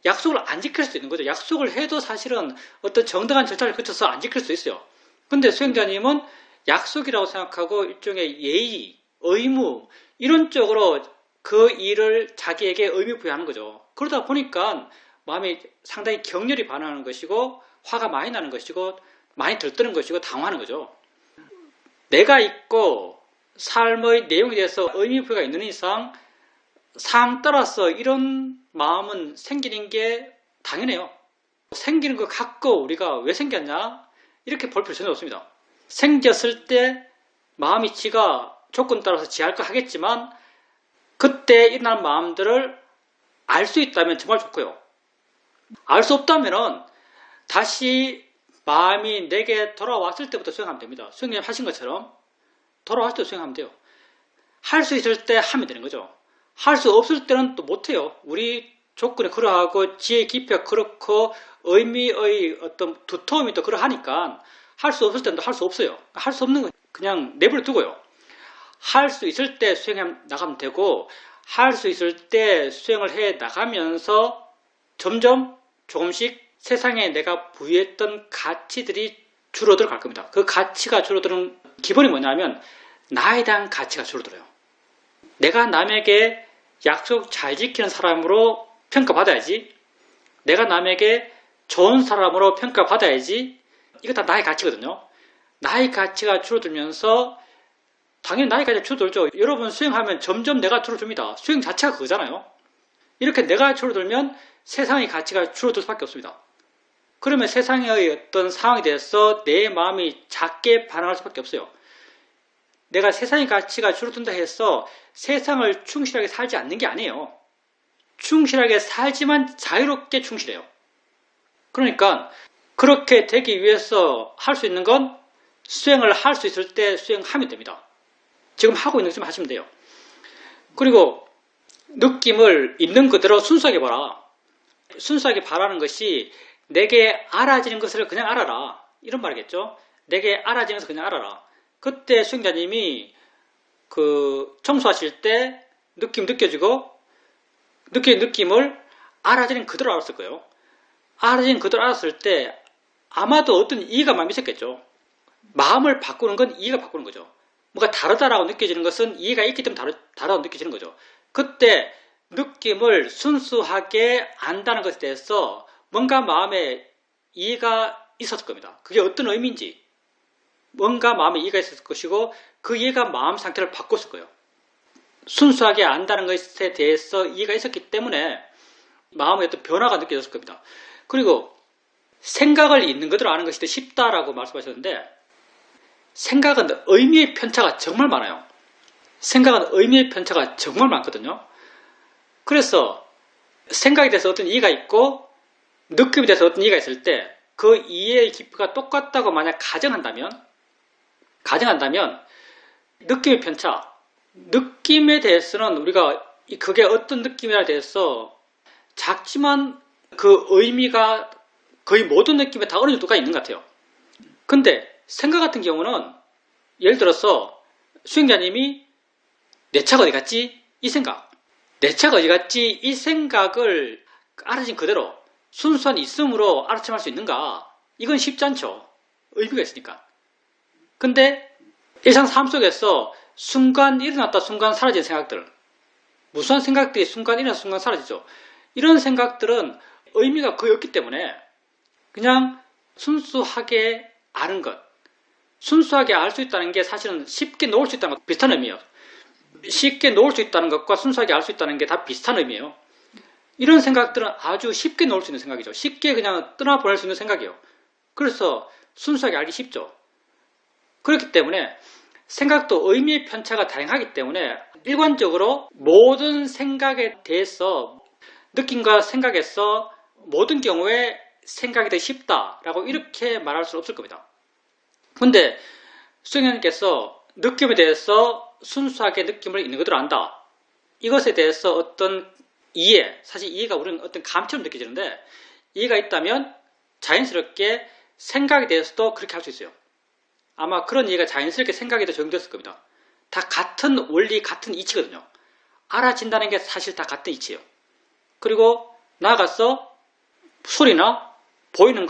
약속을 안 지킬 수 있는 거죠. 약속을 해도 사실은 어떤 정당한 절차를 거쳐서 안 지킬 수 있어요. 근데 수행자님은 약속이라고 생각하고 일종의 예의, 의무 이런 쪽으로 그 일을 자기에게 의미 부여하는 거죠. 그러다 보니까 마음이 상당히 격렬히 반응하는 것이고 화가 많이 나는 것이고 많이 들뜨는 것이고 당황하는 거죠. 내가 있고 삶의 내용에 대해서 의미 부여가 있는 이상 상황 따라서 이런 마음은 생기는 게 당연해요. 생기는 것 갖고 우리가 왜 생겼냐? 이렇게 볼 필요 전혀 없습니다. 생겼을 때 마음이 지가 조건 따라서 지할 거 하겠지만 그때 일어나는 마음들을 알 수 있다면 정말 좋고요. 알 수 없다면은 다시 마음이 내게 돌아왔을 때부터 수행하면 됩니다. 수행님 하신 것처럼 돌아왔을 때 수행하면 돼요. 할 수 있을 때 하면 되는 거죠. 할 수 없을 때는 또 못해요. 우리 조건이 그러하고 지혜의 깊이가 그렇고 의미의 어떤 두터움이 또 그러하니까 할 수 없을 때는 할 수 없어요. 할 수 없는 거 그냥 내버려 두고요. 할 수 있을 때 수행해 나가면 되고 할 수 있을 때 수행을 해 나가면서 점점 조금씩 세상에 내가 부여했던 가치들이 줄어들어 갈 겁니다. 그 가치가 줄어드는 기본이 뭐냐면 나에 대한 가치가 줄어들어요. 내가 남에게 약속 잘 지키는 사람으로 평가받아야지. 내가 남에게 좋은 사람으로 평가받아야지. 이거 다 나의 가치거든요. 나의 가치가 줄어들면서 당연히 나의 가치가 줄어들죠. 여러분 수행하면 점점 내가 줄어듭니다. 수행 자체가 그거잖아요. 이렇게 내가 줄어들면 세상의 가치가 줄어들 수밖에 없습니다. 그러면 세상의 어떤 상황에 대해서 내 마음이 작게 반응할 수밖에 없어요. 내가 세상의 가치가 줄어든다 해서 세상을 충실하게 살지 않는 게 아니에요. 충실하게 살지만 자유롭게 충실해요. 그러니까 그렇게 되기 위해서 할 수 있는 건 수행을 할 수 있을 때 수행하면 됩니다. 지금 하고 있는 것처럼 하시면 돼요. 그리고 느낌을 있는 그대로 순수하게 봐라. 순수하게 바라는 것이 내게 알아지는 것을 그냥 알아라. 이런 말이겠죠. 내게 알아지는 것을 그냥 알아라. 그때 수행자님이 그 청소하실 때 느낌 느껴지고 느낌을 알아지는 그대로 알았을 거예요. 알아지는 그대로 알았을 때 아마도 어떤 이해가 많이 있었겠죠. 마음을 바꾸는 건 이해가 바꾸는 거죠. 뭔가 다르다라고 느껴지는 것은 이해가 있기 때문에 다르다고 느껴지는 거죠. 그때 느낌을 순수하게 안다는 것에 대해서 뭔가 마음에 이해가 있었을 겁니다. 그게 어떤 의미인지 뭔가 마음에 이해가 있었을 것이고 그 이해가 마음 상태를 바꿨을 거예요. 순수하게 안다는 것에 대해서 이해가 있었기 때문에 마음의 어떤 변화가 느껴졌을 겁니다. 그리고 생각을 있는 그대로 아는 것이 더 쉽다라고 말씀하셨는데 생각은 의미의 편차가 정말 많아요. 생각은 의미의 편차가 정말 많거든요. 그래서 생각에 대해서 어떤 이해가 있고 느낌에 대해서 어떤 이해가 있을 때 그 이해의 깊이가 똑같다고 만약 가정한다면 느낌의 편차, 느낌에 대해서는 우리가 그게 어떤 느낌이냐에 대해서 작지만 그 의미가 거의 모든 느낌에 다 어느 정도가 있는 것 같아요. 근데 생각 같은 경우는 예를 들어서 수행자님이 내 차가 어디 갔지? 이 생각. 내 차가 어디 갔지? 이 생각을 알아진 그대로 순수한 있음으로 알아침할 수 있는가? 이건 쉽지 않죠. 의미가 있으니까. 근데 일상 삶 속에서 순간 일어났다 순간 사라진 생각들, 무수한 생각들이 순간 일어났다 순간 사라지죠. 이런 생각들은 의미가 거의 없기 때문에 그냥 순수하게 아는 것, 순수하게 알 수 있다는 게 사실은 쉽게 놓을 수 있다는 것 비슷한 의미예요. 쉽게 놓을 수 있다는 것과 순수하게 알 수 있다는 게 다 비슷한 의미예요. 이런 생각들은 아주 쉽게 놓을 수 있는 생각이죠. 쉽게 그냥 떠나보낼 수 있는 생각이에요. 그래서 순수하게 알기 쉽죠. 그렇기 때문에 생각도 의미의 편차가 다양하기 때문에 일관적으로 모든 생각에 대해서 느낌과 생각에서 모든 경우에 생각이 더 쉽다라고 이렇게 말할 수는 없을 겁니다. 근데 수행자님께서 느낌에 대해서 순수하게 느낌을 있는 그대로 안다. 이것에 대해서 어떤 이해, 사실 이해가 우리는 어떤 감처럼 느껴지는데 이해가 있다면 자연스럽게 생각에 대해서도 그렇게 할 수 있어요. 아마 그런 이해가 자연스럽게 생각에도 적용됐을 겁니다. 다 같은 원리, 같은 이치거든요. 알아진다는 게 사실 다 같은 이치예요. 그리고 나아가서 소리나 보이는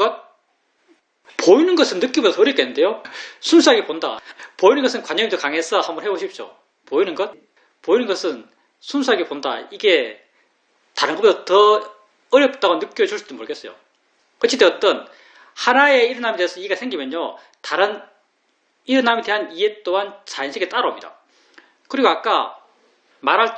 것은 느끼면서 어렵겠는데요. 순수하게 본다. 보이는 것은 관념이 더 강해서 한번 해보십시오. 보이는 것은 순수하게 본다. 이게 다른 것보다 더 어렵다고 느껴질 수도 모르겠어요. 어찌되었든 하나의 일어남에 대해서 이해가 생기면요. 다른 일어남에 대한 이해 또한 자연스럽게 따라옵니다. 그리고 아까 말할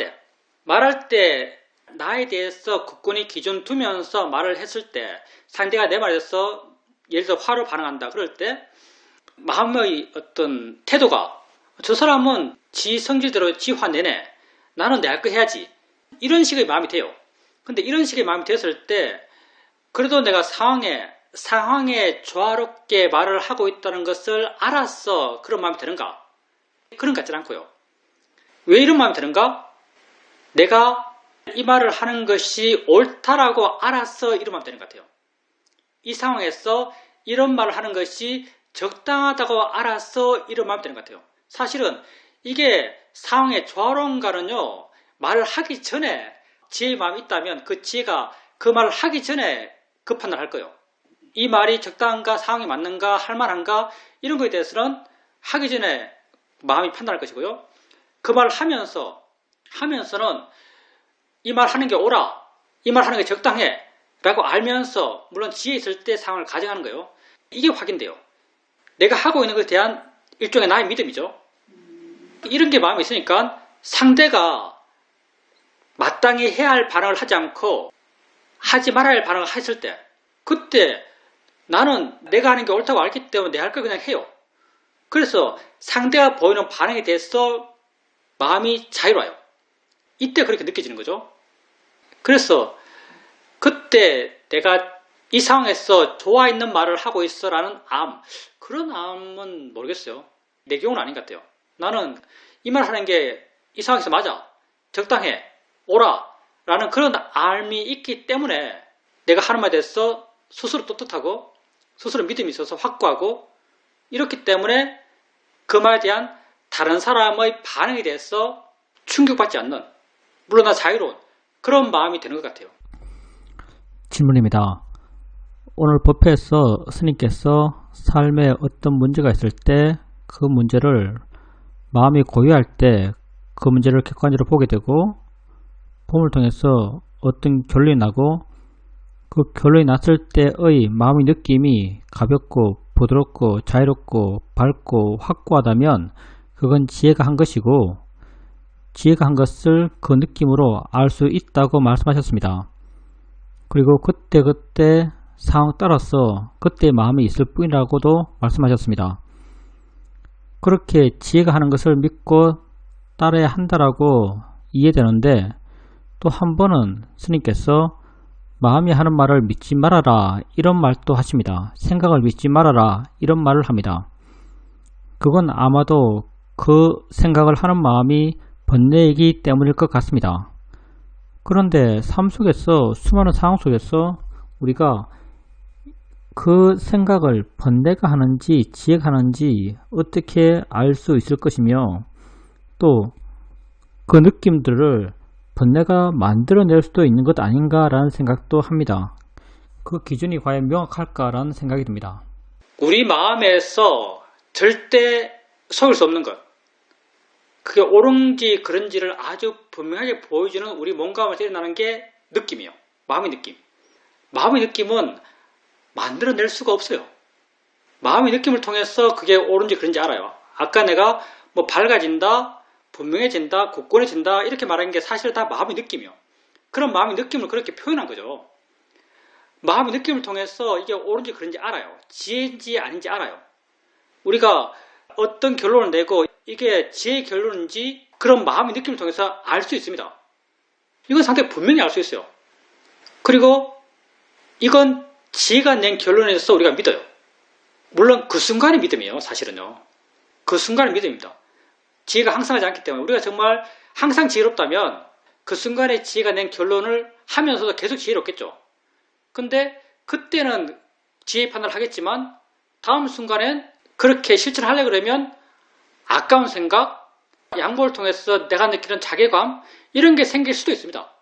때 나에 대해서 굳건히 기준 두면서 말을 했을 때 상대가 내 말에 대해서 예를 들어 화로 반응한다. 그럴 때 마음의 어떤 태도가 저 사람은 지 성질대로 지 화내네. 나는 내 할 거 해야지. 이런 식의 마음이 돼요. 근데 이런 식의 마음이 됐을 때 그래도 내가 상황에 조화롭게 말을 하고 있다는 것을 알아서 그런 마음이 드는가? 그런 것 같지는 않고요. 왜 이런 마음이 드는가? 내가 이 말을 하는 것이 옳다라고 알아서 이런 마음이 드는 것 같아요. 이 상황에서 이런 말을 하는 것이 적당하다고 알아서 이런 마음이 드는 것 같아요. 사실은 이게 상황의 조화로운가는요. 말을 하기 전에 지혜의 마음이 있다면 그 지혜가 그 말을 하기 전에 그 판단을 할 거예요. 이 말이 적당한가, 상황이 맞는가, 할 만한가 이런 거에 대해서는 하기 전에 마음이 판단할 것이고요. 그 말을 하면서는 이 말 하는 게 옳아, 이 말 하는 게 적당해 라고 알면서 물론 지혜 있을 때 상황을 가정하는 거예요. 이게 확인돼요. 내가 하고 있는 것에 대한 일종의 나의 믿음이죠. 이런 게 마음에 있으니까 상대가 마땅히 해야 할 반응을 하지 않고 하지 말아야 할 반응을 했을 때 그때 나는 내가 하는 게 옳다고 알기 때문에 내 할 걸 그냥 해요. 그래서 상대가 보이는 반응에 대해서 마음이 자유로워요. 이때 그렇게 느껴지는 거죠. 그래서 그때 내가 이 상황에서 좋아 있는 말을 하고 있어라는 그런 암은 모르겠어요. 내 경우는 아닌 것 같아요. 나는 이 말 하는 게 이 상황에서 맞아, 적당해, 옳아 라는 그런 암이 있기 때문에 내가 하는 말에 대해서 스스로 떳떳하고 스스로 믿음이 있어서 확고하고 이렇기 때문에 그 말에 대한 다른 사람의 반응에 대해서 충격받지 않는, 물론 자유로운 그런 마음이 되는 것 같아요. 질문입니다. 오늘 법회에서 스님께서 삶에 어떤 문제가 있을 때 그 문제를 마음이 고요할 때 그 문제를 객관적으로 보게 되고 봄을 통해서 어떤 결론이 나고 그 결론이 났을 때의 마음의 느낌이 가볍고 부드럽고 자유롭고 밝고 확고하다면 그건 지혜가 한 것이고 지혜가 한 것을 그 느낌으로 알 수 있다고 말씀하셨습니다. 그리고 그때 상황 따라서 그때의 마음이 있을 뿐이라고도 말씀하셨습니다. 그렇게 지혜가 하는 것을 믿고 따라야 한다라고 이해되는데 또 한 번은 스님께서 마음이 하는 말을 믿지 말아라 이런 말도 하십니다. 생각을 믿지 말아라 이런 말을 합니다. 그건 아마도 그 생각을 하는 마음이 번뇌이기 때문일 것 같습니다. 그런데 삶 속에서 수많은 상황 속에서 우리가 그 생각을 번뇌가 하는지 지혜가 하는지 어떻게 알 수 있을 것이며 또 그 느낌들을 번뇌가 만들어낼 수도 있는 것 아닌가라는 생각도 합니다. 그 기준이 과연 명확할까라는 생각이 듭니다. 우리 마음에서 절대 속일 수 없는 것, 그게 옳은지 그런지를 아주 분명하게 보여주는 우리 몸과 마음에서 일어나는 게 느낌이에요. 마음의 느낌. 마음의 느낌은 만들어낼 수가 없어요. 마음의 느낌을 통해서 그게 옳은지 그른지 알아요. 아까 내가 뭐 밝아진다, 분명해진다, 굳건해진다 이렇게 말한 게 사실 다 마음의 느낌이요. 그런 마음의 느낌을 그렇게 표현한 거죠. 마음의 느낌을 통해서 이게 옳은지 그른지 알아요. 지혜인지 아닌지 알아요. 우리가 어떤 결론을 내고 이게 지혜의 결론인지 그런 마음의 느낌을 통해서 알 수 있습니다. 이건 상당히 분명히 알 수 있어요. 그리고 이건 지혜가 낸 결론에서 우리가 믿어요. 물론 그 순간의 믿음이에요. 사실은요. 그 순간의 믿음입니다. 지혜가 항상 하지 않기 때문에 우리가 정말 항상 지혜롭다면 그 순간에 지혜가 낸 결론을 하면서도 계속 지혜롭겠죠. 근데 그때는 지혜 판단을 하겠지만 다음 순간엔 그렇게 실천하려고 그러면 아까운 생각, 양보를 통해서 내가 느끼는 자괴감 이런 게 생길 수도 있습니다.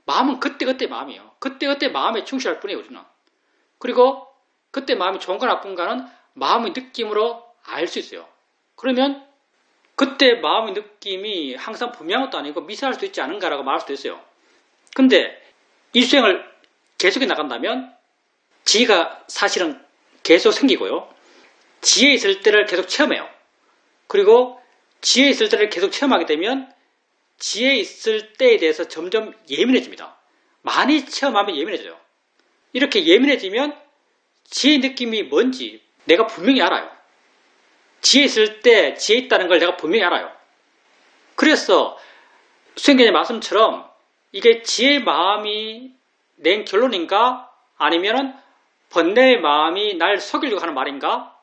마음은 그때그때 마음이에요. 그때그때 마음에 충실할 뿐이에요. 우리는. 그리고 그때 마음이 좋은가 나쁜가는 마음의 느낌으로 알 수 있어요. 그러면 그때 마음의 느낌이 항상 분명한 것도 아니고 미세할 수도 있지 않은가라고 말할 수도 있어요. 근데 이 수행을 계속해 나간다면 지혜가 사실은 계속 생기고요. 지혜 있을 때를 계속 체험해요. 그리고 지혜 있을 때를 계속 체험하게 되면 지혜 있을 때에 대해서 점점 예민해집니다. 많이 체험하면 예민해져요. 이렇게 예민해지면 지혜의 느낌이 뭔지 내가 분명히 알아요. 지혜 있을 때 지혜 있다는 걸 내가 분명히 알아요. 그래서 수행자의 말씀처럼 이게 지혜의 마음이 낸 결론인가 아니면 번뇌의 마음이 날 속이려고 하는 말인가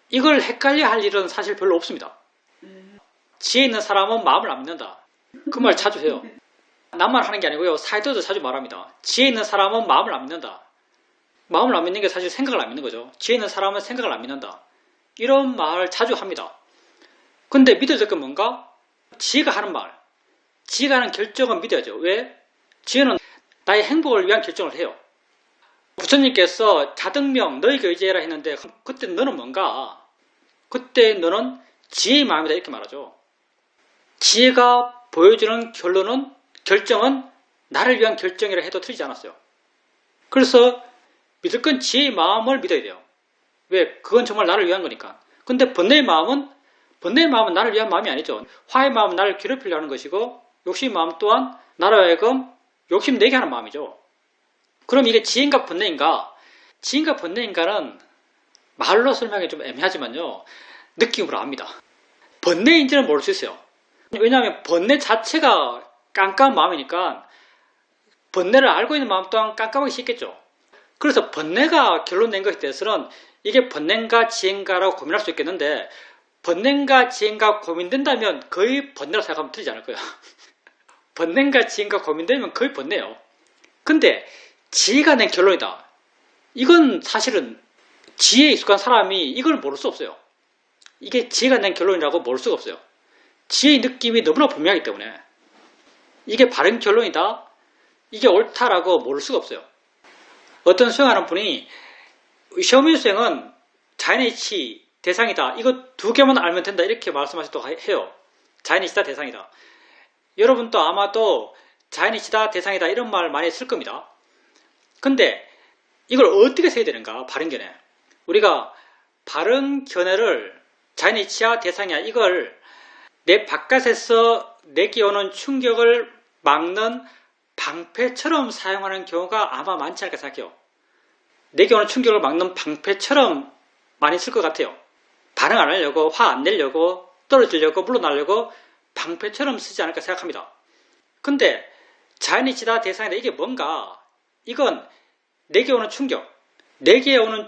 이걸 헷갈려 할 일은 사실 별로 없습니다. 지혜 있는 사람은 마음을 안 믿는다. 그 말 자주 해요. 나만 하는 게 아니고요. 사이도도 자주 말합니다. 지혜 있는 사람은 마음을 안 믿는다. 마음을 안 믿는 게 사실 생각을 안 믿는 거죠. 지혜 있는 사람은 생각을 안 믿는다. 이런 말을 자주 합니다. 근데 믿어야 될 건 뭔가? 지혜가 하는 말. 지혜가 하는 결정은 믿어야죠. 왜? 지혜는 나의 행복을 위한 결정을 해요. 부처님께서 자등명 너에게 의지해라 했는데 그때 너는 뭔가? 그때 너는 지혜의 마음이다 이렇게 말하죠. 지혜가 보여주는 결정은 나를 위한 결정이라 해도 틀리지 않았어요. 그래서 믿을 건 지혜의 마음을 믿어야 돼요. 왜? 그건 정말 나를 위한 거니까. 근데 번뇌의 마음은 나를 위한 마음이 아니죠. 화의 마음은 나를 괴롭히려 하는 것이고 욕심의 마음 또한 나를 하여금 욕심내게 하는 마음이죠. 그럼 이게 지혜인가 번뇌인가? 지혜인가 번뇌인가는 말로 설명이 좀 애매하지만요. 느낌으로 압니다. 번뇌인지는 모를 수 있어요. 왜냐하면 번뇌 자체가 깜깜한 마음이니까 번뇌를 알고 있는 마음 또한 깜깜하기 쉽겠죠. 그래서 번뇌가 결론 낸 것에 대해서는 이게 번뇌인가 지혜인가라고 고민할 수 있겠는데 번뇌인가 지혜인가 고민된다면 거의 번뇌라고 생각하면 틀리지 않을 거예요. 번뇌인가 지혜인가 고민되면 거의 번뇌예요. 근데 지혜가 낸 결론이다. 이건 사실은 지혜에 익숙한 사람이 이걸 모를 수 없어요. 이게 지혜가 낸 결론이라고 모를 수가 없어요. 지혜의 느낌이 너무나 분명하기 때문에 이게 바른 결론이다. 이게 옳다라고 모를 수가 없어요. 어떤 수행하는 분이 샤오민 수행은 자연의 이치 대상이다. 이거 두 개만 알면 된다. 이렇게 말씀하시기도 해요. 자연의 이치다 대상이다. 여러분도 아마도 자연의 이치다 대상이다 이런 말 많이 쓸 겁니다. 근데 이걸 어떻게 세야 되는가? 바른 견해. 우리가 바른 견해를 자연의 이치야 대상이야 이걸 내 바깥에서 내게 오는 충격을 막는 방패처럼 사용하는 경우가 아마 많지 않을까 생각해요. 내게 오는 충격을 막는 방패처럼 많이 쓸 것 같아요. 반응 안 하려고, 화 안 내려고, 떨어지려고, 물러나려고 방패처럼 쓰지 않을까 생각합니다. 근데 자연의 이치다 대상이다 이게 뭔가? 이건 내게 오는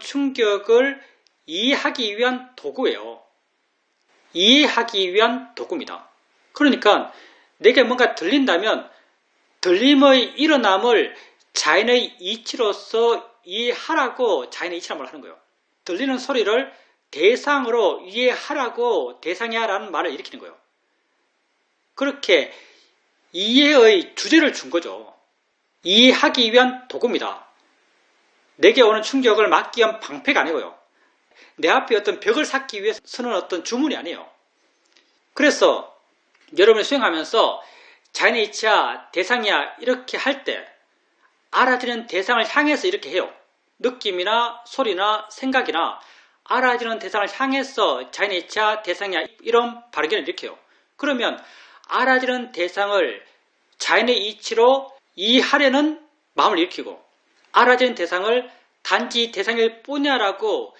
충격을 이해하기 위한 도구예요. 이해하기 위한 도구입니다. 그러니까 내게 뭔가 들린다면 들림의 일어남을 자연의 이치로서 이해하라고 자연의 이치란 말을 하는 거예요. 들리는 소리를 대상으로 이해하라고 대상이야 라는 말을 일으키는 거예요. 그렇게 이해의 주제를 준 거죠. 이해하기 위한 도구입니다. 내게 오는 충격을 막기 위한 방패가 아니고요. 내 앞에 어떤 벽을 쌓기 위해서 쓰는 어떤 주문이 아니에요. 그래서 여러분이 수행하면서 자연의 이치야, 대상이야 이렇게 할 때 알아들이는 대상을 향해서 이렇게 해요. 느낌이나 소리나 생각이나 알아지는 대상을 향해서 자연의 이치야 대상이야 이런 발견을 일으켜요. 그러면 알아지는 대상을 자연의 이치로 이해하려는 마음을 일으키고 알아지는 대상을 단지 대상일 뿐이야라고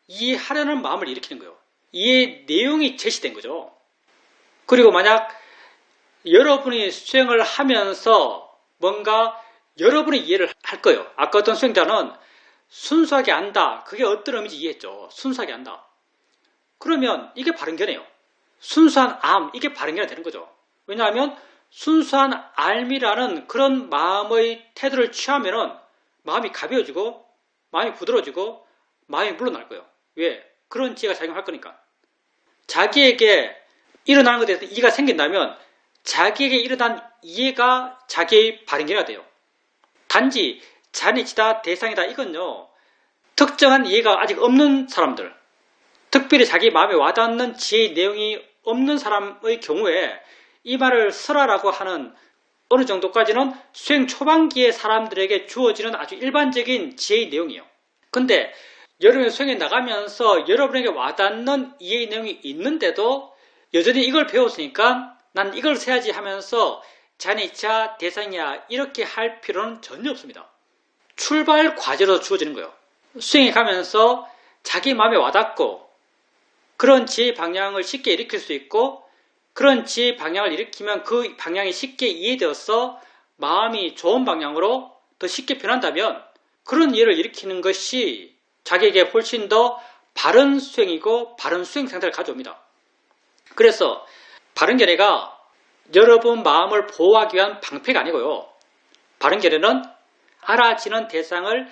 이해하려는 마음을 일으키는 거예요. 이해 내용이 제시된 거죠. 그리고 만약 여러분이 수행을 하면서 뭔가 여러분이 이해를 할 거예요. 아까 어떤 수행자는 순수하게 안다. 그게 어떤 의미인지 이해했죠. 순수하게 안다. 그러면 이게 바른견이에요. 순수한 암, 이게 바른견이 되는 거죠. 왜냐하면 순수한 알미라는 그런 마음의 태도를 취하면은 마음이 가벼워지고 마음이 부드러워지고 마음이 물러날 거예요. 왜? 그런 지혜가 작용할 거니까. 자기에게 일어나는 것에 대해서 이해가 생긴다면 자기에게 일어난 이해가 자기의 바른견이가 돼요. 단지 자니치다 대상이다 이건요. 특정한 이해가 아직 없는 사람들, 특별히 자기 마음에 와닿는 지혜의 내용이 없는 사람의 경우에 이 말을 설하라고 하는 어느 정도까지는 수행 초반기의 사람들에게 주어지는 아주 일반적인 지혜의 내용이에요. 근데 여러분이 수행에 나가면서 여러분에게 와닿는 이해의 내용이 있는데도 여전히 이걸 배웠으니까 난 이걸 세야지 하면서 자니차 대상이야 이렇게 할 필요는 전혀 없습니다. 출발 과제로 주어지는 거예요. 수행에 가면서 자기 마음에 와닿고 그런 지혜의 방향을 쉽게 일으킬 수 있고 그런 지혜의 방향을 일으키면 그 방향이 쉽게 이해되어서 마음이 좋은 방향으로 더 쉽게 변한다면 그런 이해를 일으키는 것이 자기에게 훨씬 더 바른 수행이고 바른 수행 상태를 가져옵니다. 그래서 바른 견해가 여러분 마음을 보호하기 위한 방패가 아니고요. 바른 견해는 알아지는 대상을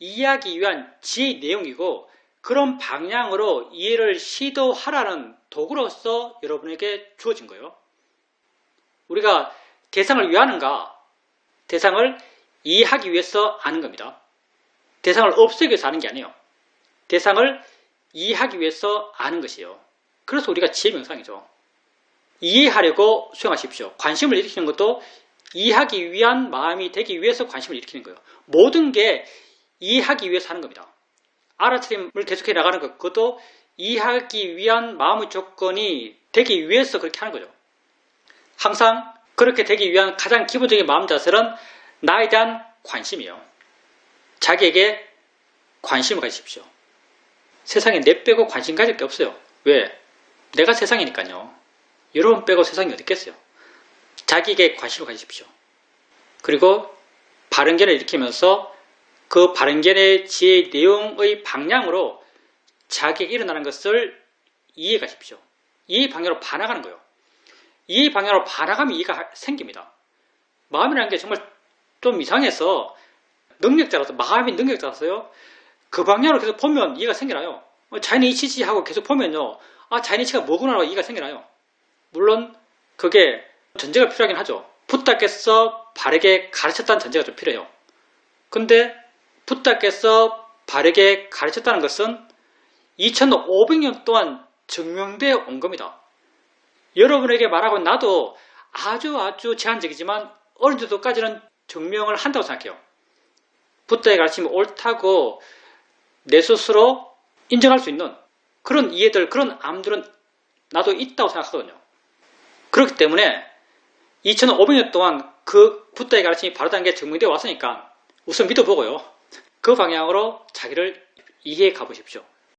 이해하기 위한 지혜의 내용이고 그런 방향으로 이해를 시도하라는 도구로서 여러분에게 주어진 거예요. 우리가 대상을 왜 하는가? 대상을 이해하기 위해서 아는 겁니다. 대상을 없애기 위해서 아는 게 아니에요. 대상을 이해하기 위해서 아는 것이에요. 그래서 우리가 지혜 명상이죠. 이해하려고 수행하십시오. 관심을 일으키는 것도 이해하기 위한 마음이 되기 위해서 관심을 일으키는 거예요. 모든 게 이해하기 위해서 하는 겁니다. 알아차림을 계속해 나가는 것, 그것도 이해하기 위한 마음의 조건이 되기 위해서 그렇게 하는 거죠. 항상 그렇게 되기 위한 가장 기본적인 마음 자세는 나에 대한 관심이에요. 자기에게 관심을 가지십시오. 세상에 내 빼고 관심 가질 게 없어요. 왜? 내가 세상이니까요. 여러분 빼고 세상이 어디 있겠어요. 자기에게 관심을 가지십시오. 그리고 바른견을 일으키면서 그 바른견의 지혜의 내용의 방향으로 자기에게 일어나는 것을 이해해 가십시오. 이 방향으로 반항하는 거예요. 이 방향으로 반항하면 이해가 생깁니다. 마음이라는 게 정말 좀 이상해서 능력자라서 마음이 능력자라서요. 그 방향으로 계속 보면 이해가 생겨나요. 자연의 이치지 하고 계속 보면요. 아, 자연의 이치가 뭐구나 하고 이해가 생겨나요. 물론 그게 전제가 필요하긴 하죠. 부다께서 바르게 가르쳤다는 전제가 좀 필요해요. 근데 부다께서 바르게 가르쳤다는 것은 2500년 동안 증명되어 온 겁니다. 여러분에게 말하고 나도 아주 제한적이지만 어느 정도까지는 증명을 한다고 생각해요. 부다의 가르침이 옳다고 내 스스로 인정할 수 있는 그런 이해들, 그런 암들은 나도 있다고 생각하거든요. 그렇기 때문에 2500년 동안 그 부다의 가르침이 바르다는 게 증명되어 왔으니까 우선 믿어보고요. 그 방향으로 자기를 이해해 가보십시오.